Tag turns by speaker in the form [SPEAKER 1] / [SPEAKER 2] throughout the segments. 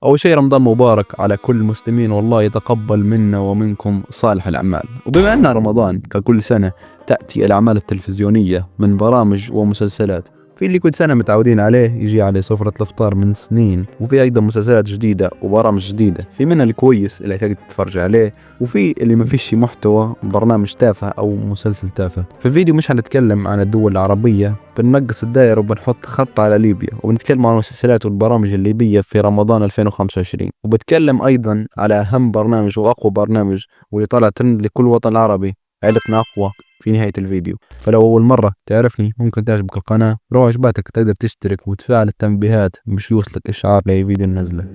[SPEAKER 1] أول شيء رمضان مبارك على كل المسلمين، والله يتقبل منا ومنكم صالح الأعمال. وبما أن رمضان ككل سنة تأتي الأعمال التلفزيونية من برامج ومسلسلات، في اللي كل سنة متعودين عليه يجي على سفرة الإفطار من سنين، وفي أيضا مسلسلات جديدة وبرامج جديدة، في منها الكويس اللي تقدر تتفرج عليه، وفي اللي ما فيش محتوى، برنامج تافه أو مسلسل تافه. في الفيديو مش هنتكلم عن الدول العربية، بننقص الدائرة وبنحط خط على ليبيا، وبنتكلم عن المسلسلات والبرامج الليبية في رمضان 2025، وبتكلم أيضا على أهم برنامج وأقوى برنامج واللي طلع ترند لكل وطن عربي، عيلتنا أقوى، في نهاية الفيديو. فلو أول مرة تعرفني ممكن تعجبك القناة، لو عجبتك تقدر تشترك وتفعل التنبيهات مش يوصلك إشعار لأي فيديو ننزله.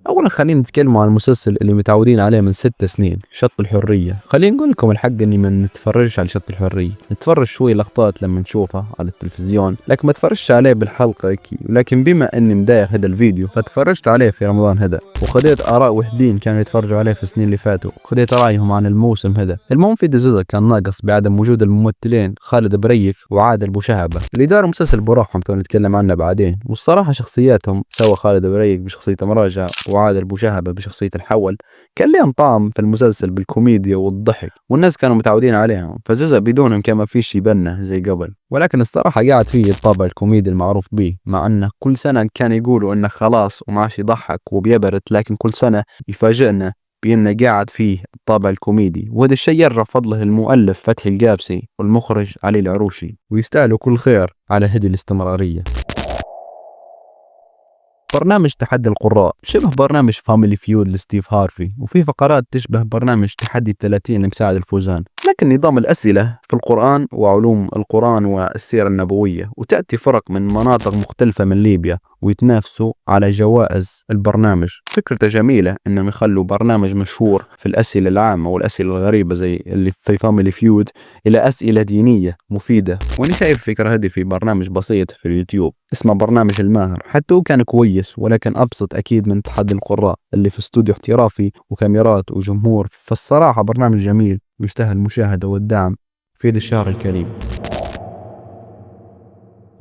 [SPEAKER 1] أولا خلينا نتكلم عن المسلسل اللي متعودين عليه من 6 سنين، شط الحرية. خلينا نقول لكم الحق إني ما نتفرجش على شط الحرية، نتفرج شوي لقطات لما نشوفها على التلفزيون، لكن ما تفرجش عليه بالحلقة هيك. ولكن بما إني مداير هذا الفيديو فتفرجت عليه في رمضان هذا، وخذيت آراء وحدين كانوا يتفرجوا عليه في السنين اللي فاتوا، وخذيت رأيهم عن الموسم هذا. المهم في جزء كان ناقص بعدم وجود الممثلين خالد بريف وعادل بوشهبة اللي داروا مسلسل براحهم نتكلم عنه بعدين. والصراحة شخصياتهم سوا خالد بريف بشخصية مراجع وعادل بوشهبة بشخصية الحول كان لهم طعم في المسلسل بالكوميديا والضحك، والناس كانوا متعودين عليهم، فجزء بدونهم كان ما فيش يبنى زي قبل. ولكن الصراحة قاعد فيه الطابع الكوميدي المعروف به، مع انه كل سنة كان يقولوا انه خلاص وما عادش يضحك وبيبرد، لكن كل سنة يفاجئنا بأنه قاعد فيه الطابع الكوميدي. وهذا الشيء يرجع فضله للمؤلف فتحي القابسي والمخرج علي العروشي، ويستاهلوا كل خير على هذه الاستمرارية. برنامج تحدي القراء شبه برنامج فاميلي فيود لستيف هارفي، وفي فقرات تشبه برنامج تحدي 30 لمساعد الفوزان، لكن نظام الأسئلة في القرآن وعلوم القرآن والسيرة النبوية، وتأتي فرق من مناطق مختلفة من ليبيا ويتنافسوا على جوائز البرنامج. فكرته جميلة إنهم يخلوا برنامج مشهور في الأسئلة العامة والأسئلة الغريبة زي اللي في فاميلي فيود إلى أسئلة دينية مفيدة. وأنا شايف الفكرة هذه في برنامج بسيط في اليوتيوب اسمه برنامج الماهر، حتى هو كان كويس ولكن أبسط أكيد من تحدي القراء اللي في استوديو احترافي وكاميرات وجمهور. فالصراحة برنامج جميل ويستاهل المشاهدة والدعم في هذا الشهر الكريم.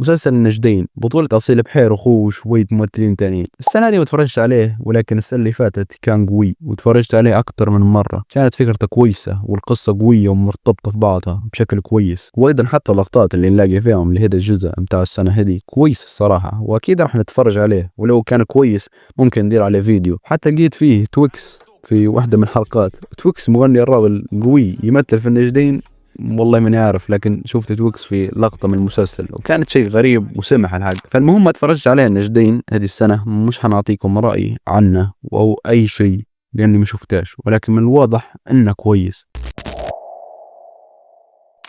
[SPEAKER 1] مسلسل النجدين بطولة أصيل بحير وأخوه وشوية ممثلين تانيين. السنة دي ما تفرجت عليه، ولكن السنة اللي فاتت كان قوي وتفرجت عليه أكتر من مرة. كانت فكرته كويسة والقصة قوية ومرتبطة في بعضها بشكل كويس، وأيضا حتى اللقطات اللي نلاقي فيهم لهذا الجزء متاع السنة هذه كويس الصراحة، وأكيد راح نتفرج عليه. ولو كان كويس ممكن ندير عليه فيديو. حتى لقيت فيه تويكس في واحدة من الحلقات، تويكس مغني الراب قوي يمثل في النجدين، والله ماني عارف، لكن شفت تويكس في لقطة من المسلسل وكانت شيء غريب وسمح الحق. فالمهم ما تفرجت عليه النجدين هذه السنة، مش حنعطيكم رأي عنه أو أي شيء لأني ما شفتاش، ولكن من الواضح إنه كويس.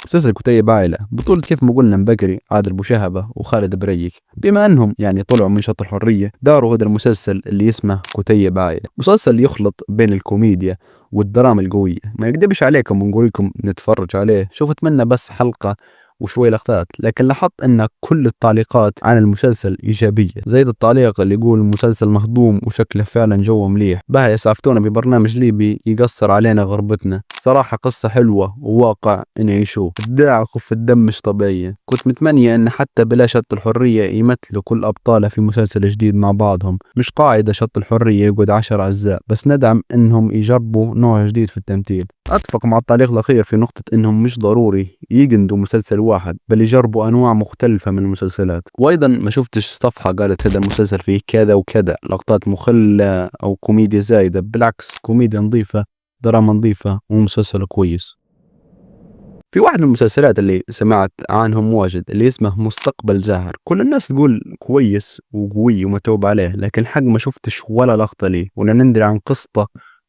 [SPEAKER 1] مسلسل كتيب عائلة بطولة كيف ما قلنا مبكري، عادل بوشهبة وخالد بريك، بما انهم طلعوا من شط الحرية داروا هذا المسلسل اللي اسمه كتيب عائلة. مسلسل يخلط بين الكوميديا والدراما القوية، ما يكذبش عليكم ونقول لكم نتفرج عليه. شفت منه بس حلقة وشوي لقطات، لكن لاحظت ان كل التعليقات عن المسلسل ايجابيه، زي التعليق اللي يقول المسلسل مهضوم وشكله فعلا جو مليح، بها يسعفتونا ببرنامج ليبي يقصر علينا غربتنا. صراحه قصه حلوه وواقع نعيشوه، ابداع وخف الدم مش طبيعيه. كنت متمنيه ان حتى بلا شط الحريه يمثلوا كل ابطاله في مسلسل جديد مع بعضهم، مش قاعده شط الحريه يقعد 10 اجزاء بس. ندعم انهم يجربوا نوع جديد في التمثيل. اتفق مع التعليق الاخير في نقطه انهم مش ضروري يجندوا مسلسل واحد، بل يجربوا انواع مختلفه من المسلسلات. وايضا ما شفتش صفحه قالت هذا المسلسل فيه كذا وكذا، لقطات مخله او كوميديا زايده، بالعكس كوميديا نظيفه، دراما نظيفه، ومسلسل كويس. في واحد من المسلسلات اللي سمعت عنهم واجد اللي اسمه مستقبل زاهر، كل الناس تقول كويس وقوي ومتوب عليه، لكن الحق ما شفتش ولا لقطه ليه ولا ندري عن قصته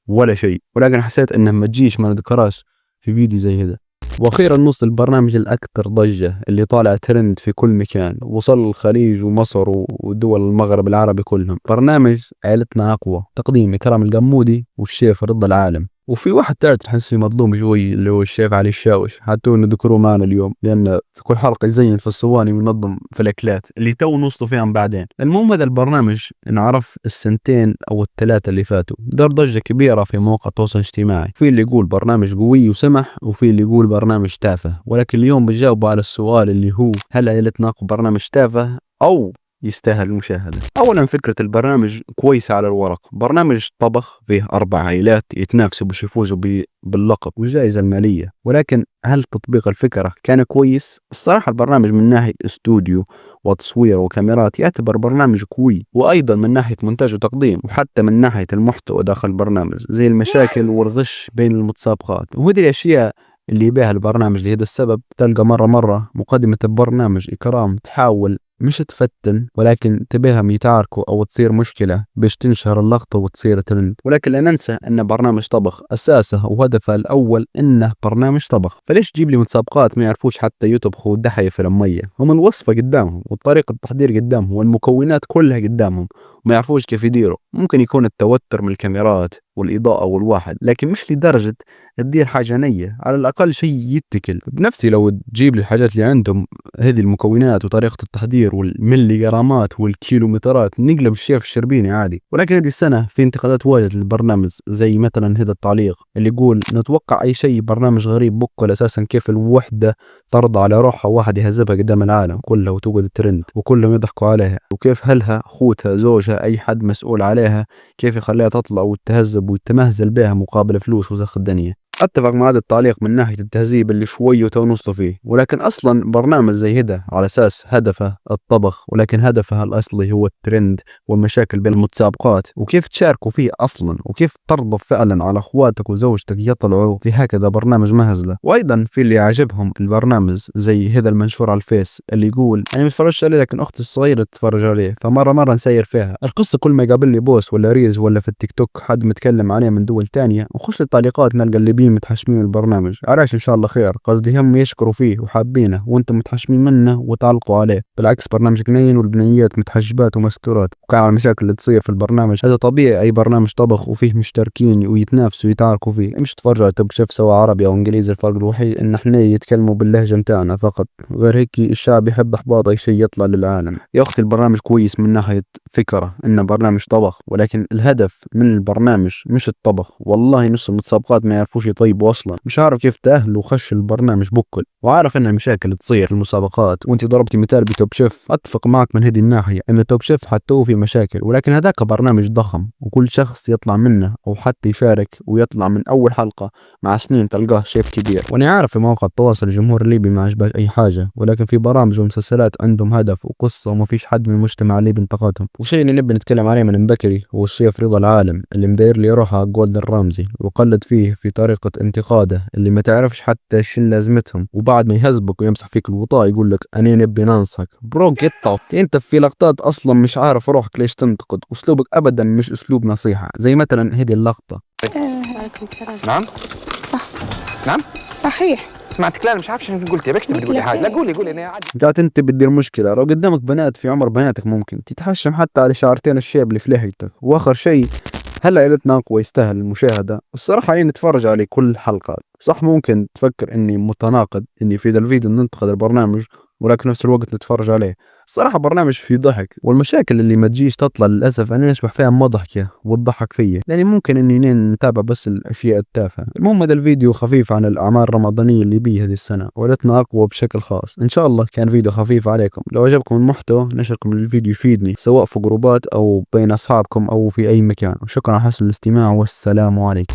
[SPEAKER 1] ولا شيء، ولكن حسيت انه ما تجيش ما نذكرهاش في فيديو زي هذا. واخيرا نوصل البرنامج الاكثر ضجه اللي طالع ترند في كل مكان، وصل الخليج ومصر ودول المغرب العربي كلهم، برنامج عائلتنا اقوى، تقديم إكرام القمودي والشيف رضا العالم. وفي واحد ثالث تحس فيه مظلوم شوي اللي هو الشيف علي الشاوش، حتى نذكروه معنا اليوم لأن في كل حلقة يزين في الصواني وينظم في الأكلات اللي تو نوصلوا فيهم بعدين. المهم هذا البرنامج انعرف السنتين أو الثلاثة اللي فاتوا، دار ضجة كبيرة في مواقع التواصل الاجتماعي، في اللي يقول برنامج قوي وسمح، وفي اللي يقول برنامج تافه. ولكن اليوم بجاوبوا على السؤال اللي هو هل عائلتنا أقوى برنامج تافه أو يستاهل المشاهدة. أولا فكرة البرنامج كويسة على الورق، برنامج طبخ فيه 4 عائلات يتنافسوا باش يفوزوا باللقب والجائزة المالية، ولكن هل تطبيق الفكرة كان كويس؟ الصراحة البرنامج من ناحية استوديو وتصوير وكاميرات يعتبر برنامج قوي، وأيضا من ناحية مونتاج وتقديم، وحتى من ناحية المحتوى داخل البرنامج زي المشاكل والغش بين المتسابقات، وهذه الأشياء اللي يبيها البرنامج. لهذا السبب تلقى مرة مقدمة البرنامج إكرام تحاول مش تفتن، ولكن تبيهم يتعاركوا أو تصير مشكلة باش تنشهر اللقطة وتصير ترند. ولكن لا ننسى أن برنامج طبخ أساسه وهدفه الأول إنه برنامج طبخ، فليش تجيب لي متسابقات ما يعرفوش حتى يطبخوا ودحية في المية؟ هم الوصفة قدامهم وطريقة التحضير قدامهم والمكونات كلها قدامهم، ما يعرفوش كيف يديروا. ممكن يكون التوتر من الكاميرات والإضاءة والواحد، لكن مش لدرجة تدير حاجة نية. على الأقل شيء يتكل بنفسي. لو تجيب لي الحاجات اللي عندهم هذه المكونات وطريقة التحضير والملي جرامات والكيلومترات، نقلب الشيف الشربيني عادي. ولكن هذه السنة في انتقادات واجد للبرنامج، زي مثلا هذا التعليق اللي يقول نتوقع أي شيء، برنامج غريب بكل أساسا. كيف الوحدة ترضى على روحها واحد يهذبها قدام العالم كله وتقعد ترند وكلهم يضحكوا عليها؟ وكيف هلها أخوتها زوجها أي حد مسؤول عليها كيف يخليها تطلع وتهذب وتمهزل بها مقابل فلوس وزخ الدنيا؟ اتفق مع هذا التعليق من ناحيه التهذيب اللي شوي وتونسوا فيه، ولكن اصلا برنامج زي هذا على اساس هدفه الطبخ، ولكن هدفه الاصلي هو الترند والمشاكل بين المتسابقات، وكيف تشاركوا فيه اصلا، وكيف ترضى فعلا على اخواتك وزوجتك يطلعوا في هكذا برنامج مهزله. وايضا في اللي عجبهم البرنامج زي هذا المنشور على الفيس اللي يقول انا ما اتفرجش عليه لكن اختي الصغيره تتفرج عليه، فمره نسير فيها القصه. كل ما يقابلني بوست ولا ريز ولا في التيك توك حد متكلم عليه من دول تانية، وخش التعليقات نلقى اللي متحشمين البرنامج. علاش ان شاء الله خير، قصدي هم يشكروا فيه وحابينه وانتم متحشمين منه وتعلقوا عليه. بالعكس برنامج جنين والبنيات متحجبات ومستورات، وكان على المشاكل اللي تصير في البرنامج هذا طبيعي. اي برنامج طبخ وفيه مشتركين ويتنافسوا ويتعاركوا فيه، مش تفرجوا توب شيف سواء عربي او انجليزي. الفرق الوحيد ان احنا يتكلموا باللهجه متاعنا فقط، غير هيك الشعب يحب احباط اي شيء يطلع للعالم. يا اختي البرنامج كويس من ناحيه فكره انه برنامج طبخ، ولكن الهدف من البرنامج مش الطبخ. والله نص المتسابقات ما يعرفوش يطيبوا اصلا، مش عارف كيف تأهلوا وخش البرنامج بكل. وعارف ان المشاكل تصير في المسابقات، وانت ضربتي مثال بتوب شيف، اتفق معك من هذه الناحيه ان توب شيف حتى هو في مشاكل، ولكن هذاك برنامج ضخم وكل شخص يطلع منه او حتى يشارك ويطلع من اول حلقه مع سنين تلقاه شيف كبير. وانا عارف في مواقع التواصل الجمهور الليبي ما عجباش اي حاجه، ولكن في برامج ومسلسلات عندهم هدف وقصه وما فيش حد من المجتمع الليبي انتقدهم. وشيء اللي نبي نتكلم عليه من بكري هو الشيف رضا العالم اللي مداير لي روحه جولدن رامزي، وقلد فيه في طريقه انتقاده اللي ما تعرفش حتى شن لازمتهم، وبعد ما يهزبك ويمسح فيك الوطاء يقول لك انا نبي ننصحك. برو جيت اوف، انت في لقطات اصلا مش عارف روحك ليش تنتقد، اسلوبك ابدا مش اسلوب نصيحه. زي مثلا هذه اللقطه.
[SPEAKER 2] وعليكم السلام.
[SPEAKER 3] نعم
[SPEAKER 2] صح.
[SPEAKER 3] نعم
[SPEAKER 2] صحيح.
[SPEAKER 3] سمعتك. لا انا مش عارف شنو قلتي، بكتب
[SPEAKER 2] قلت
[SPEAKER 3] تقولي
[SPEAKER 2] لك
[SPEAKER 3] حاجه. لا
[SPEAKER 2] إيه؟
[SPEAKER 3] قولي انا عادي.
[SPEAKER 1] قالت انت بتدير مشكله، لو قدامك بنات في عمر بناتك ممكن تتحشم حتى على شعرتين الشيب اللي في لحيتك. واخر شيء هلا عيلتنا اقوى يستاهل المشاهده. الصراحه يعني نتفرج عليه كل حلقه. صح ممكن تفكر اني متناقض اني في ذا الفيديو ننتقد البرنامج ولكن نفس الوقت نتفرج عليه. الصراحة برنامج فيه ضحك، والمشاكل اللي ما تجيش تطلع للأسف أنا نسمح فيها ما ضحكة وتضحك فيا، لأني ممكن إني نتابع بس الأشياء التافهة. المهم هذا الفيديو خفيف عن الأعمال الرمضانية اللي بيه هذه السنة، ولتنا أقوى بشكل خاص. إن شاء الله كان فيديو خفيف عليكم. لو عجبكم المحتوى نشركم للفيديو يفيدني سواء في جروبات أو بين أصحابكم أو في أي مكان. وشكرا على حسن الاستماع والسلام عليكم.